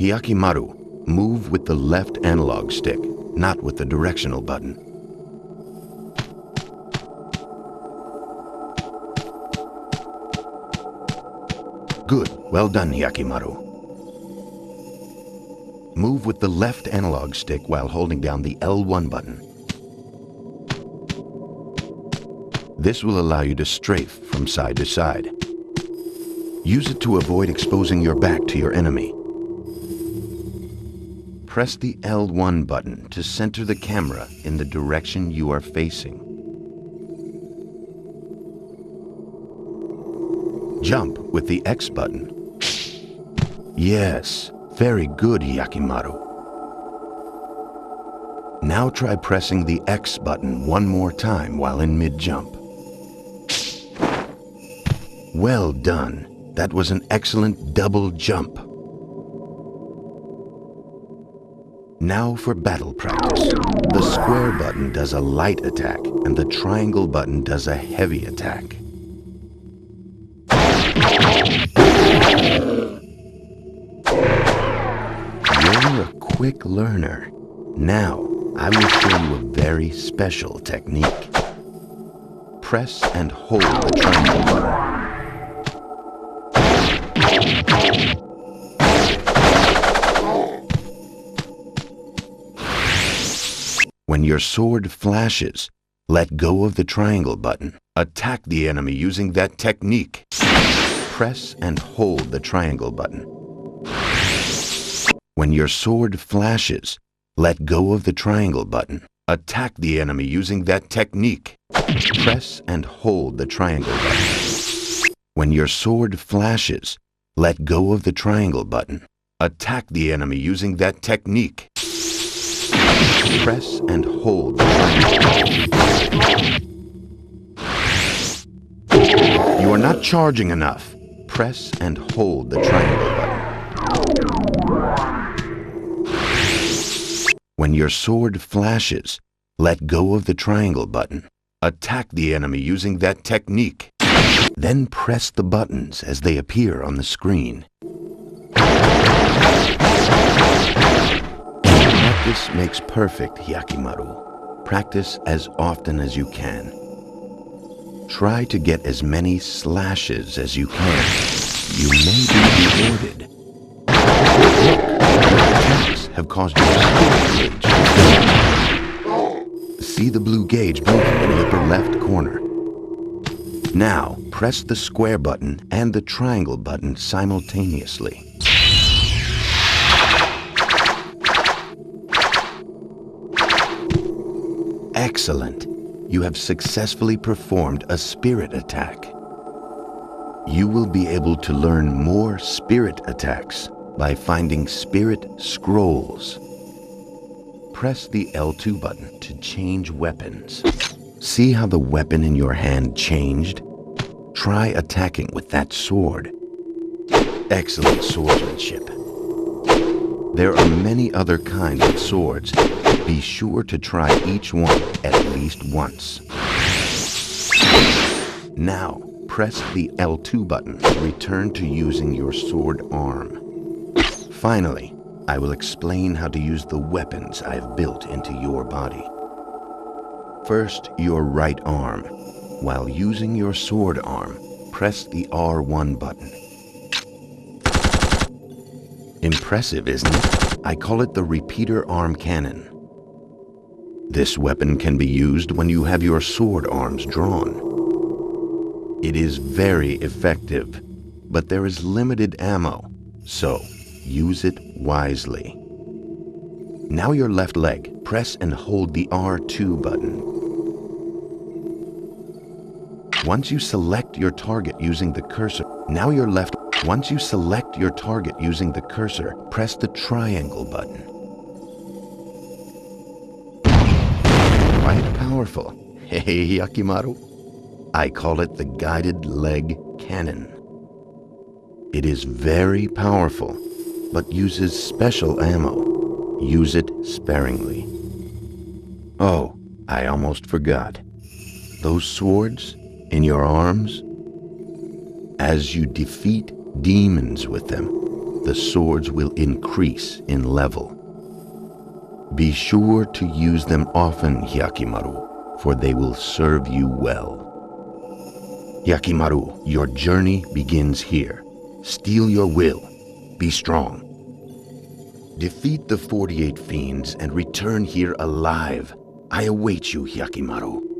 Hyakkimaru, move with the left analog stick, not with the directional button. Good. Well done, Hyakkimaru. Move with the left analog stick while holding down the L1 button. This will allow you to strafe from side to side. Use it to avoid exposing your back to your enemy. Press the L1 button to center the camera in the direction you are facing. Jump with the X button. Yes, very good, Hyakkimaru. Now try pressing the X button one more time while in mid-jump. Well done. That was an excellent double jump. Now for battle practice. The square button does a light attack and the triangle button does a heavy attack. You're a quick learner. Now, I will show you a very special technique. Press and hold the triangle button. When your sword flashes, let go of the triangle button. Attack the enemy using that technique. Press and hold the triangle button. When your sword flashes, let go of the triangle button. Attack the enemy using that technique. Press and hold the triangle button. When your sword flashes, let go of the triangle button. Attack the enemy using that technique. Press and hold the triangle button. You are not charging enough. Press and hold the triangle button. When your sword flashes, let go of the triangle button. Attack the enemy using that technique. Then press the buttons as they appear on the screen. Practice makes perfect, Hyakkimaru. Practice as often as you can. Try to get as many slashes as you can. You may be rewarded. Look, your attacks have caused your spirit gauge. See the blue gauge blinking in the upper left corner. Now, press the square button and the triangle button simultaneously. Excellent. You have successfully performed a spirit attack. You will be able to learn more spirit attacks by finding spirit scrolls. Press the L2 button to change weapons. See how the weapon in your hand changed? Try attacking with that sword. Excellent swordsmanship. There are many other kinds of swords. Be sure to try each one at least once. Now, press the L2 button to return to using your sword arm. Finally, I will explain how to use the weapons I have built into your body. First, your right arm. While using your sword arm, press the R1 button. Impressive, isn't it? I call it the repeater arm cannon. This weapon can be used when you have your sword arms drawn. It is very effective, but there is limited ammo, so use it wisely. Now your left leg, press and hold the R2 button. Once you select your target using the cursor, Once you select your target using the cursor, press the triangle button. Quite powerful. Hey, Hyakkimaru. I call it the guided leg cannon. It is very powerful, but uses special ammo. Use it sparingly. Oh, I almost forgot. Those swords in your arms, as you defeat demons with them, the swords will increase in level. Be sure to use them often, Hyakkimaru, for they will serve you well. Hyakkimaru, your journey begins here. Steel your will. Be strong. Defeat the 48 fiends and return here alive. I await you, Hyakkimaru.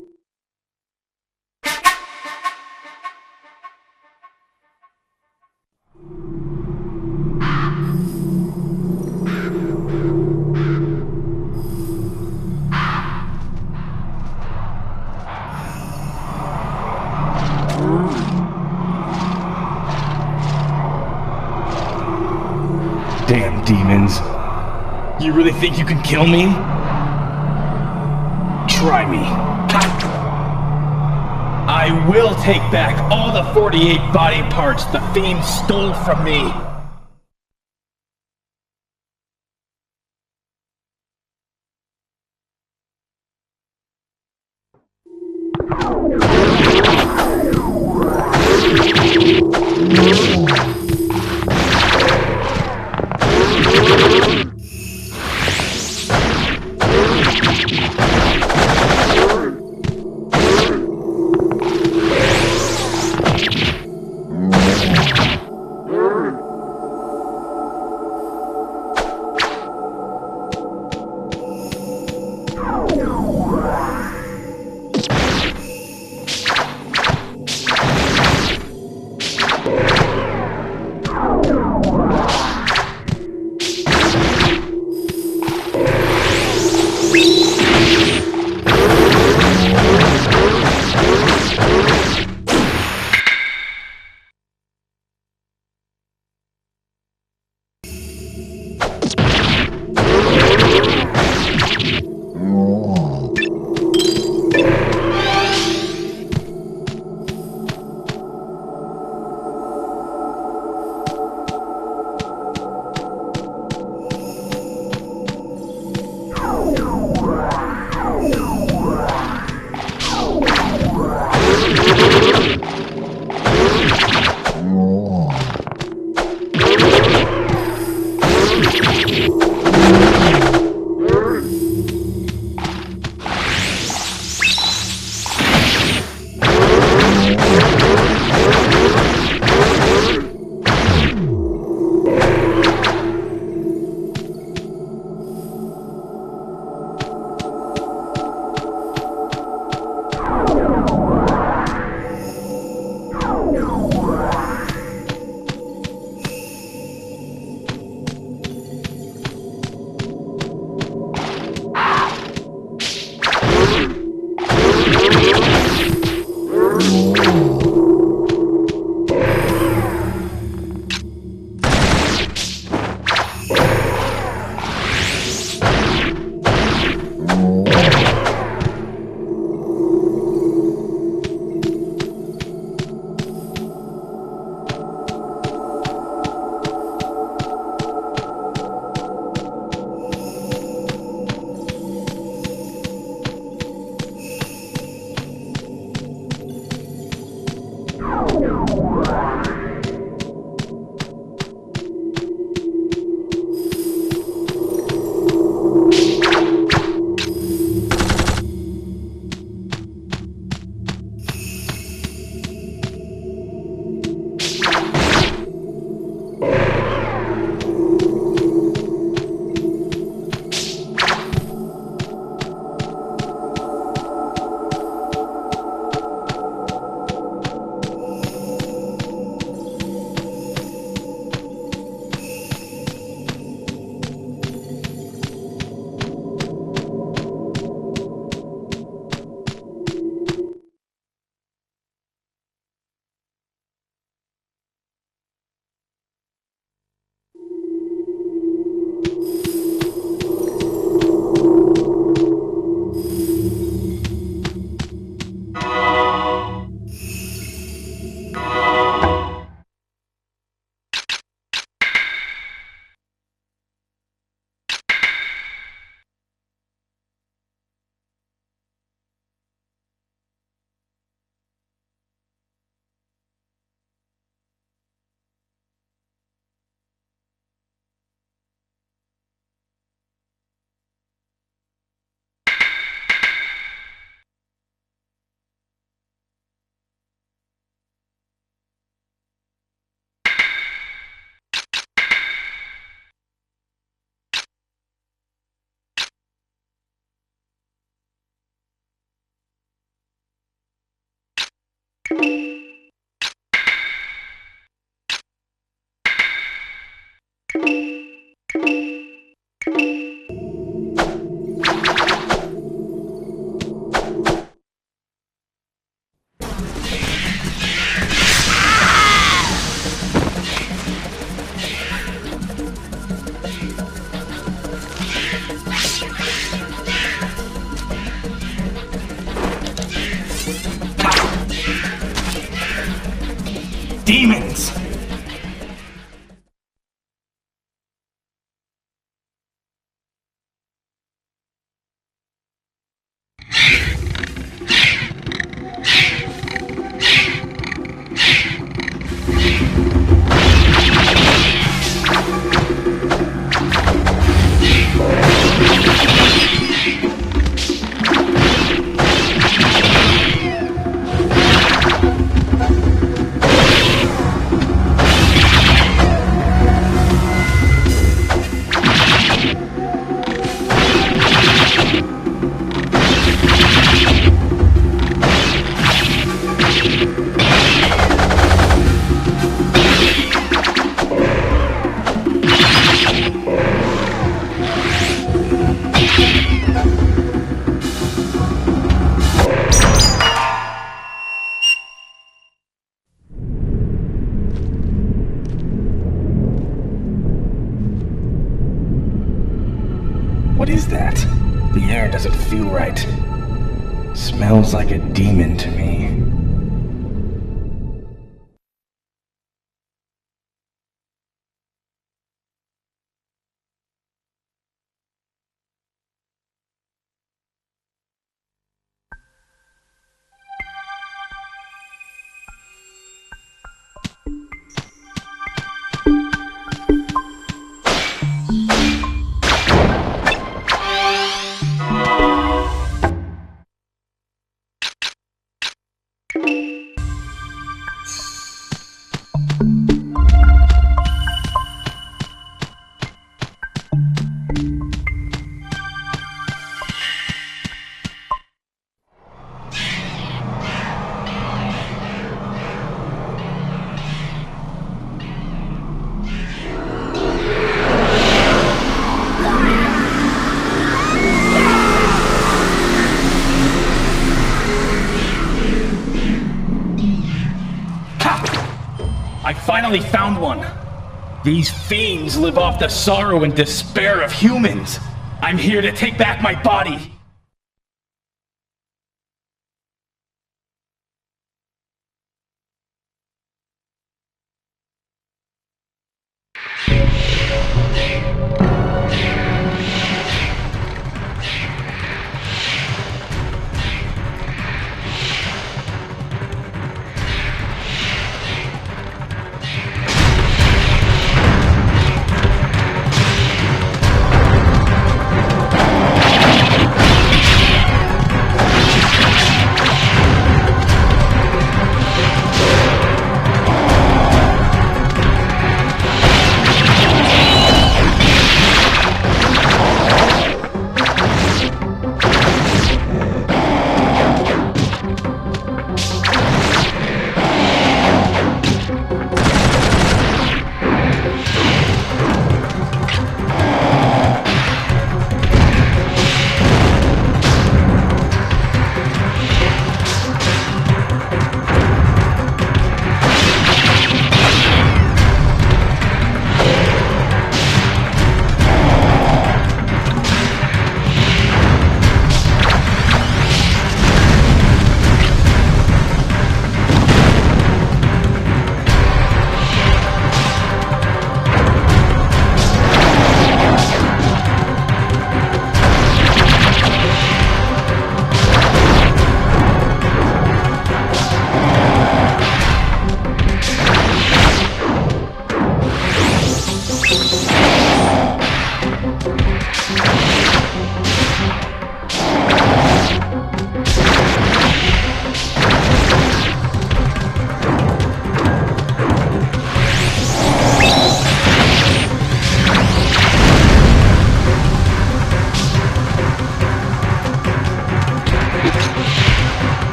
Damn demons. You really think you can kill me? Try me. I will take back all the 48 body parts the fiend stole from me. Demons! What is that? The air doesn't feel right. Smells like a demon to me. I finally found one! These fiends live off the sorrow and despair of humans! I'm here to take back my body!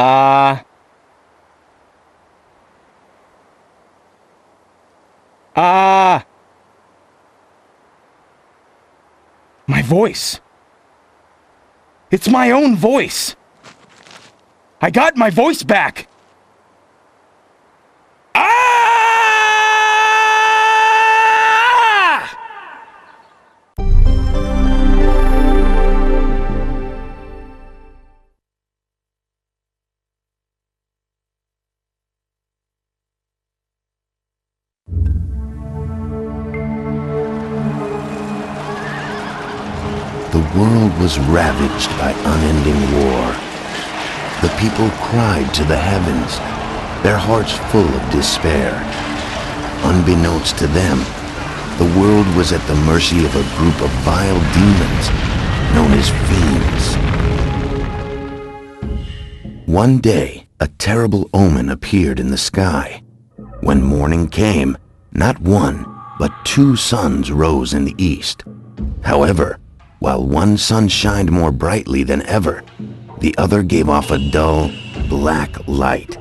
Ah. Ah. My voice. It's my own voice. I got my voice back. Ah! The world was ravaged by unending war. The people cried to the heavens, their hearts full of despair. Unbeknownst to them, the world was at the mercy of a group of vile demons known as fiends. One day, a terrible omen appeared in the sky. When morning came, not one, but two suns rose in the east. However, while one sun shined more brightly than ever, the other gave off a dull, black light,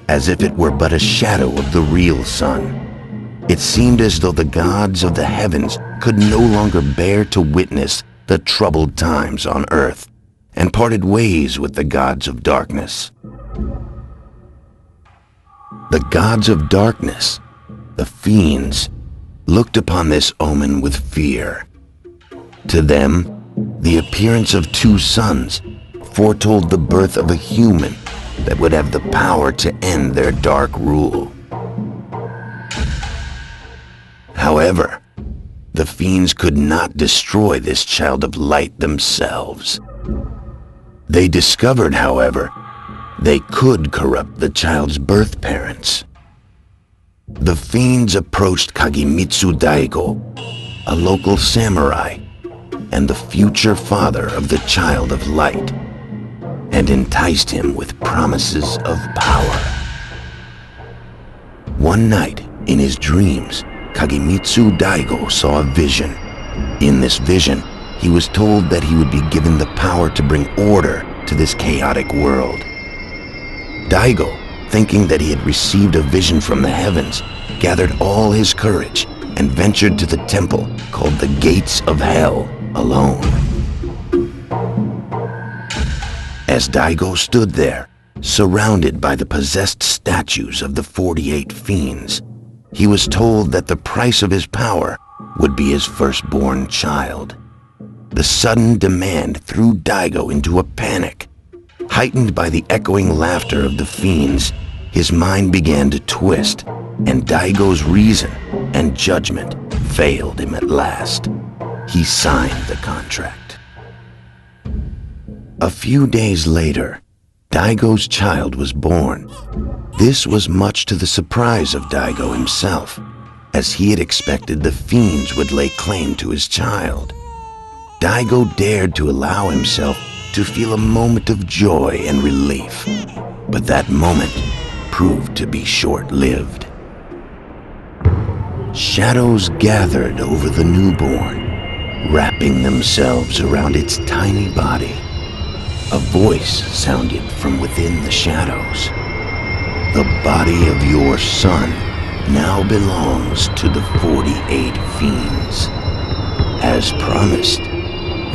as if it were but a shadow of the real sun. It seemed as though the gods of the heavens could no longer bear to witness the troubled times on earth, and parted ways with the gods of darkness. The gods of darkness, the fiends, looked upon this omen with fear. To them, the appearance of two suns foretold the birth of a human that would have the power to end their dark rule. However, the fiends could not destroy this child of light themselves. They discovered, however, they could corrupt the child's birth parents. The fiends approached Kagemitsu Daigo, a local samurai, and the future father of the child of light, and enticed him with promises of power. One night, in his dreams, Kagemitsu Daigo saw a vision. In this vision, he was told that he would be given the power to bring order to this chaotic world. Daigo, thinking that he had received a vision from the heavens, gathered all his courage and ventured to the temple called the Gates of Hell alone. As Daigo stood there, surrounded by the possessed statues of the 48 fiends, he was told that the price of his power would be his firstborn child. The sudden demand threw Daigo into a panic. Heightened by the echoing laughter of the fiends, his mind began to twist, and Daigo's reason and judgment failed him at last. He signed the contract. A few days later, Daigo's child was born. This was much to the surprise of Daigo himself, as he had expected the fiends would lay claim to his child. Daigo dared to allow himself to feel a moment of joy and relief, but that moment proved to be short-lived. Shadows gathered over the newborn, wrapping themselves around its tiny body. A voice sounded from within the shadows. The body of your son now belongs to the 48 fiends. As promised,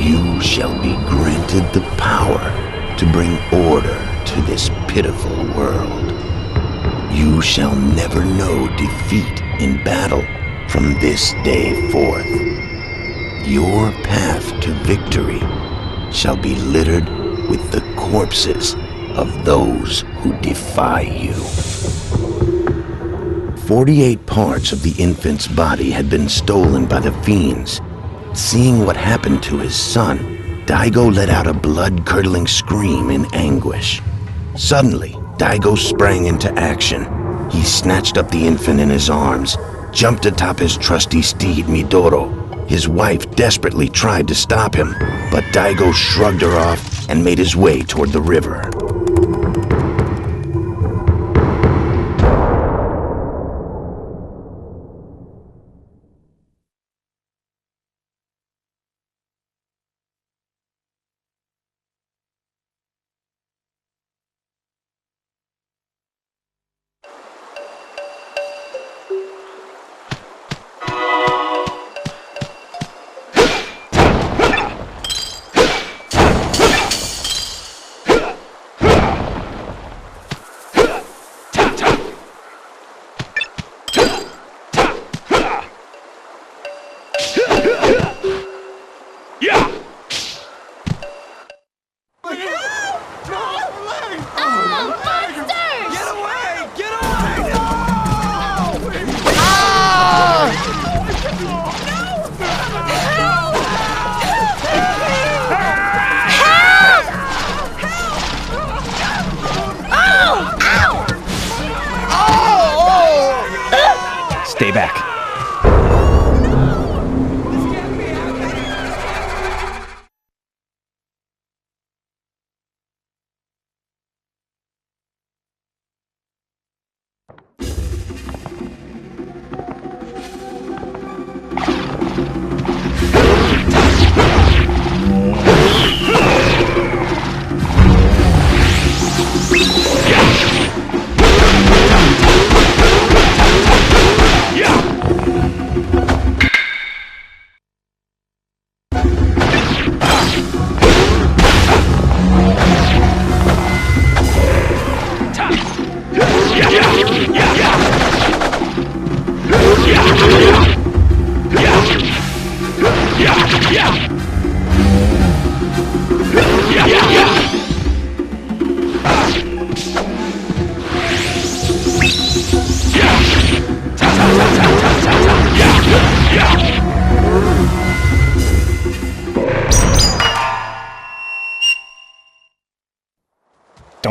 you shall be granted the power to bring order to this pitiful world. You shall never know defeat in battle from this day forth. Your path to victory shall be littered with the corpses of those who defy you. 48 parts of the infant's body had been stolen by the fiends. Seeing what happened to his son, Daigo let out a blood-curdling scream in anguish. Suddenly, Daigo sprang into action. He snatched up the infant in his arms, jumped atop his trusty steed Midoro. His wife desperately tried to stop him, but Daigo shrugged her off and made his way toward the river.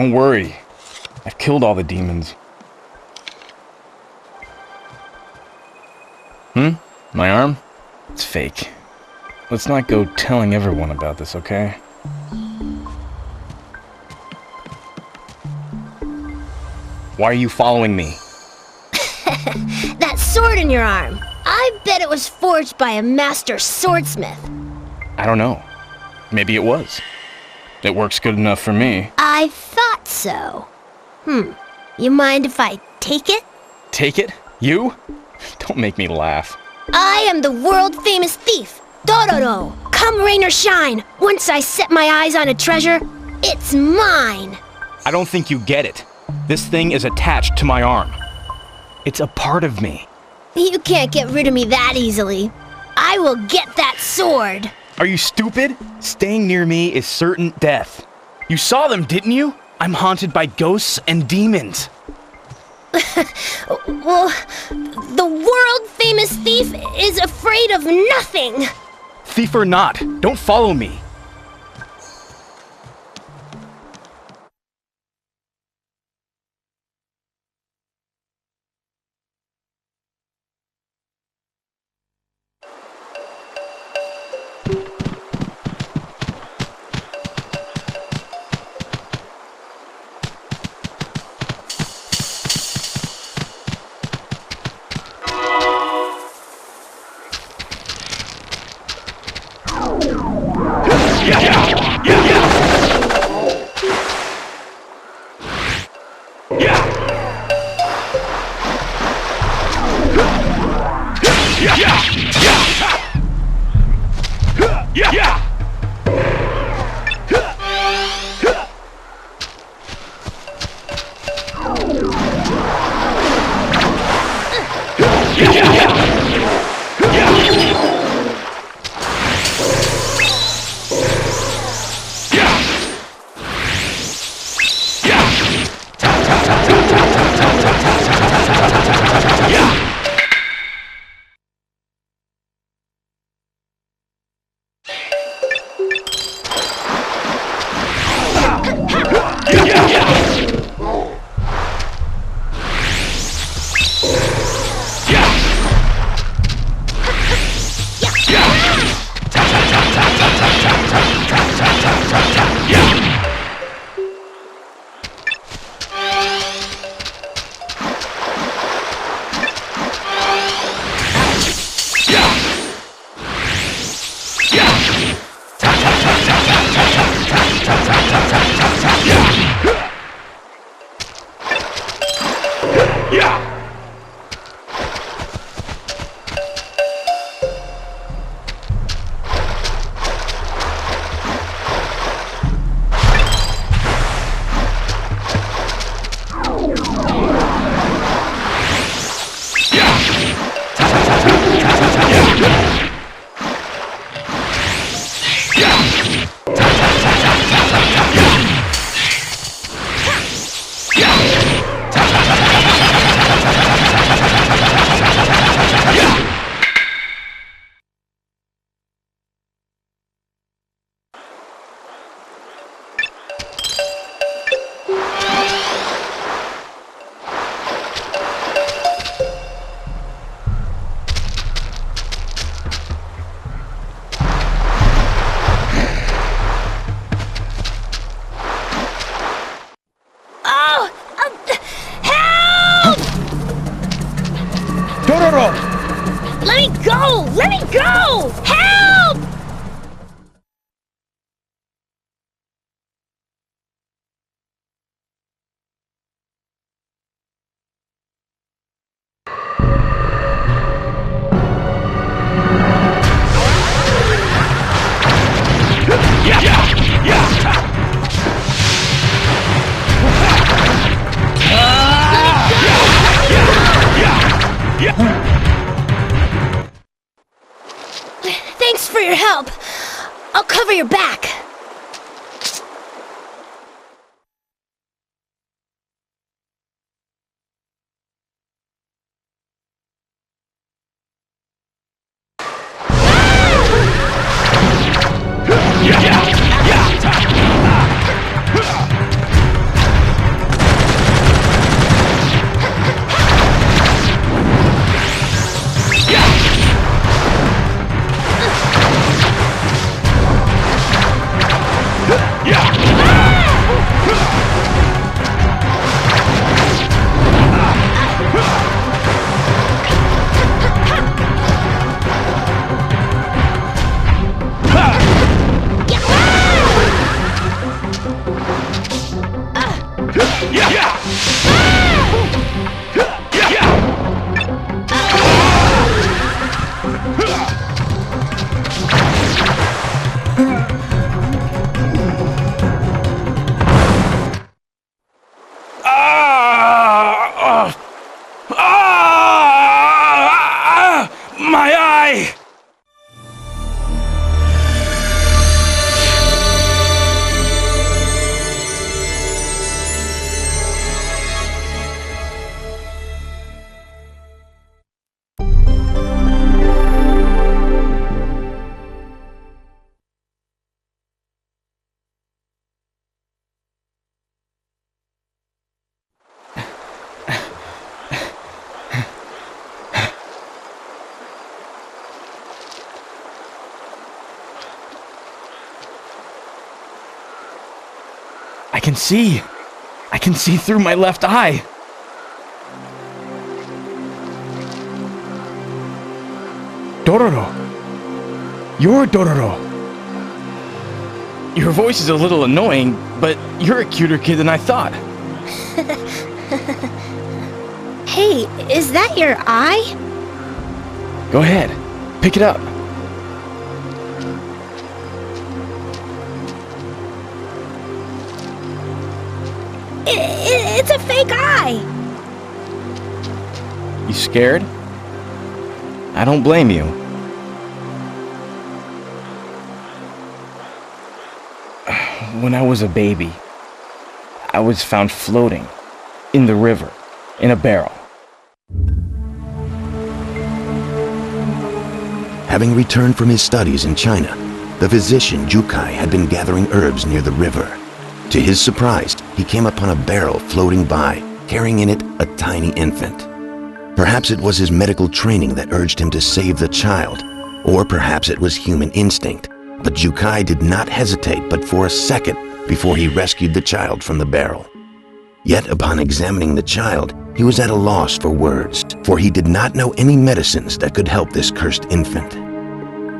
Don't worry. I've killed all the demons. My arm? It's fake. Let's not go telling everyone about this, okay? Why are you following me? That sword in your arm. I bet it was forged by a master swordsmith. I don't know. Maybe it was. It works good enough for me. I thought so. You mind if I take it? Take it? You? Don't make me laugh. I am the world-famous thief, Dororo. Come rain or shine, once I set my eyes on a treasure, it's mine. I don't think you get it. This thing is attached to my arm. It's a part of me. You can't get rid of me that easily. I will get that sword. Are you stupid? Staying near me is certain death. You saw them, didn't you? I'm haunted by ghosts and demons. Well, the world-famous thief is afraid of nothing. Thief or not, don't follow me. Dororo! Let me go! Let me go! Help! Thanks for your help. I'll cover your back. My eye! I can see through my left eye. Dororo. You're Dororo. Your voice is a little annoying, but you're a cuter kid than I thought. Hey, is that your eye? Go ahead, pick it up. It's a fake eye! You scared? I don't blame you. When I was a baby, I was found floating in the river in a barrel. Having returned from his studies in China, the physician Jukai had been gathering herbs near the river. To his surprise, he came upon a barrel floating by, carrying in it a tiny infant. Perhaps it was his medical training that urged him to save the child, or perhaps it was human instinct, but Jukai did not hesitate but for a second before he rescued the child from the barrel. Yet upon examining the child, he was at a loss for words, for he did not know any medicines that could help this cursed infant.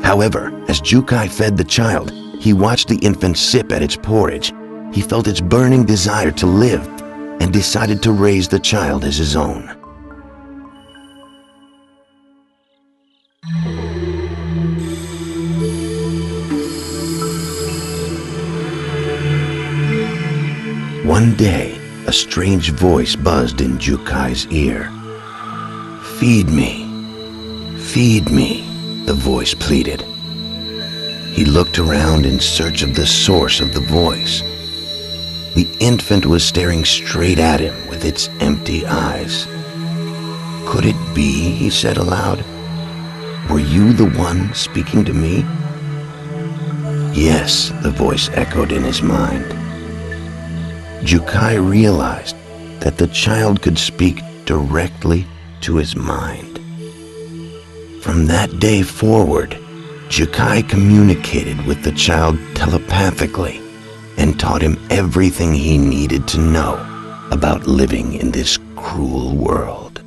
However, as Jukai fed the child, he watched the infant sip at its porridge. He felt its burning desire to live and decided to raise the child as his own. One day, a strange voice buzzed in Jukai's ear. "Feed me, the voice pleaded. He looked around in search of the source of the voice. The infant was staring straight at him with its empty eyes. "Could it be?" he said aloud. "Were you the one speaking to me?" "Yes," the voice echoed in his mind. Jukai realized that the child could speak directly to his mind. From that day forward, Jukai communicated with the child telepathically and taught him everything he needed to know about living in this cruel world.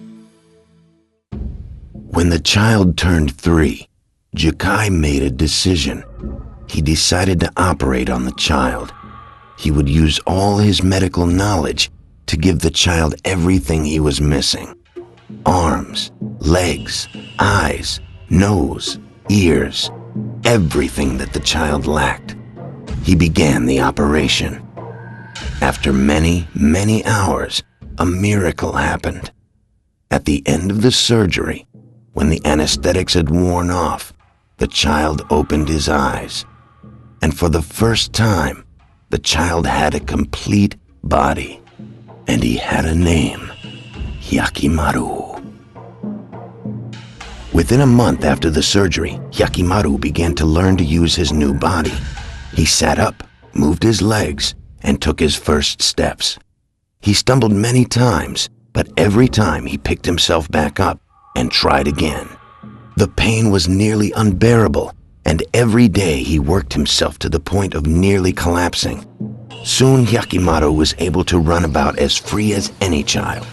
When the child turned 3, Jukai made a decision. He decided to operate on the child. He would use all his medical knowledge to give the child everything he was missing. Arms, legs, eyes, nose, ears, everything that the child lacked. He began the operation. After many, many hours, a miracle happened. At the end of the surgery, when the anesthetics had worn off, the child opened his eyes. And for the first time, the child had a complete body. And he had a name, Hyakkimaru. Within a month after the surgery, Hyakkimaru began to learn to use his new body. He sat up, moved his legs, and took his first steps. He stumbled many times, but every time he picked himself back up and tried again. The pain was nearly unbearable, and every day he worked himself to the point of nearly collapsing. Soon Hyakkimaru was able to run about as free as any child.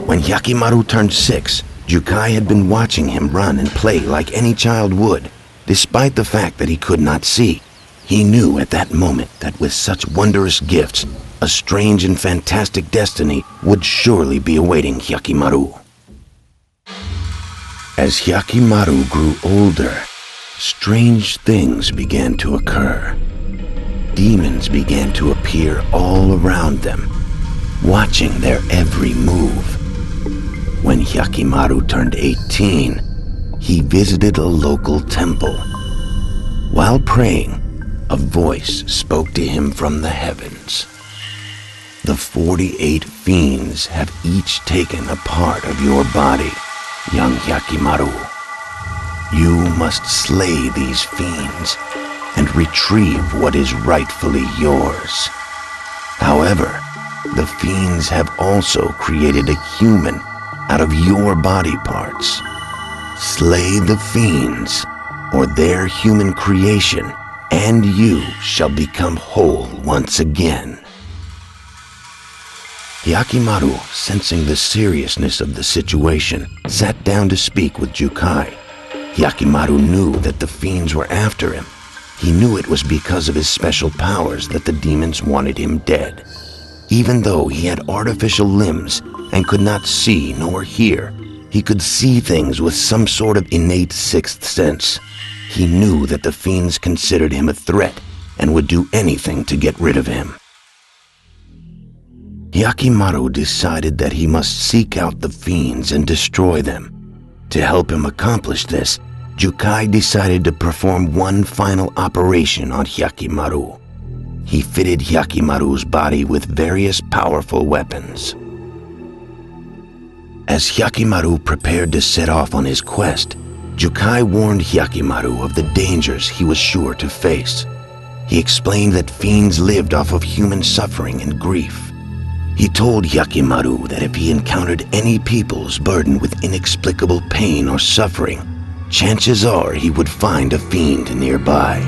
When Hyakkimaru turned 6, Jukai had been watching him run and play like any child would, despite the fact that he could not see. He knew at that moment that with such wondrous gifts, a strange and fantastic destiny would surely be awaiting Hyakkimaru. As Hyakkimaru grew older, strange things began to occur. Demons began to appear all around them, watching their every move. When Hyakkimaru turned 18, he visited a local temple. While praying, a voice spoke to him from the heavens. The 48 fiends have each taken a part of your body, young Hyakkimaru. You must slay these fiends and retrieve what is rightfully yours. However, the fiends have also created a human out of your body parts. Slay the fiends, or their human creation, and you shall become whole once again. Hyakkimaru, sensing the seriousness of the situation, sat down to speak with Jukai. Hyakkimaru knew that the fiends were after him. He knew it was because of his special powers that the demons wanted him dead. Even though he had artificial limbs and could not see nor hear, he could see things with some sort of innate sixth sense. He knew that the fiends considered him a threat and would do anything to get rid of him. Hyakkimaru decided that he must seek out the fiends and destroy them. To help him accomplish this, Jukai decided to perform one final operation on Hyakkimaru. He fitted Hyakkimaru's body with various powerful weapons. As Hyakkimaru prepared to set off on his quest, Jukai warned Hyakkimaru of the dangers he was sure to face. He explained that fiends lived off of human suffering and grief. He told Hyakkimaru that if he encountered any peoples burdened with inexplicable pain or suffering, chances are he would find a fiend nearby.